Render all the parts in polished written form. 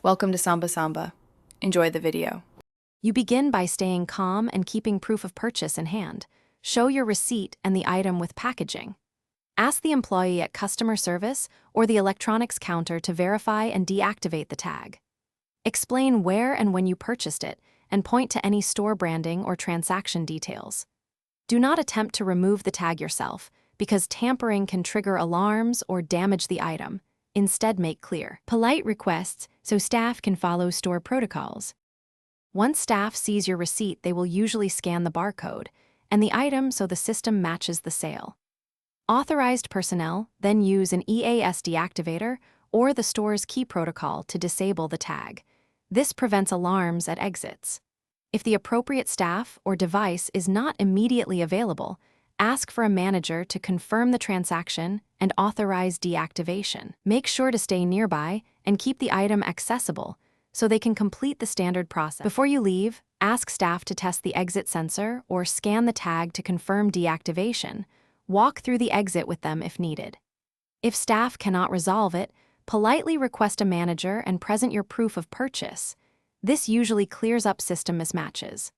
Welcome to Samba Samba. Enjoy the video. You begin by staying calm and keeping proof of purchase in hand. Show your receipt and the item with packaging. Ask the employee at customer service or the electronics counter to verify and deactivate the tag. Explain where and when you purchased it and point to any store branding or transaction details. Do not attempt to remove the tag yourself because tampering can trigger alarms or damage the item. Instead, make clear, polite requests so staff can follow store protocols. Once staff sees your receipt, they will usually scan the barcode and the item so the system matches the sale. Authorized personnel then use an EAS deactivator or the store's key protocol to disable the tag. This prevents alarms at exits. If the appropriate staff or device is not immediately available, ask for a manager to confirm the transaction and authorize deactivation. Make sure to stay nearby and keep the item accessible so they can complete the standard process. Before you leave, ask staff to test the exit sensor or scan the tag to confirm deactivation. Walk through the exit with them if needed. If staff cannot resolve it, politely request a manager and present your proof of purchase. This usually clears up system mismatches.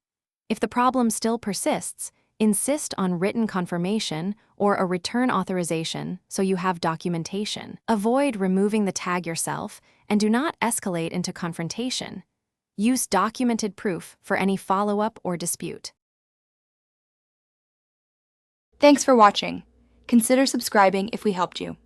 If the problem still persists, insist on written confirmation or a return authorization so you have documentation. Avoid removing the tag yourself and do not escalate into confrontation. Use documented proof for any follow-up or dispute. Thanks for watching. Consider subscribing if we helped you.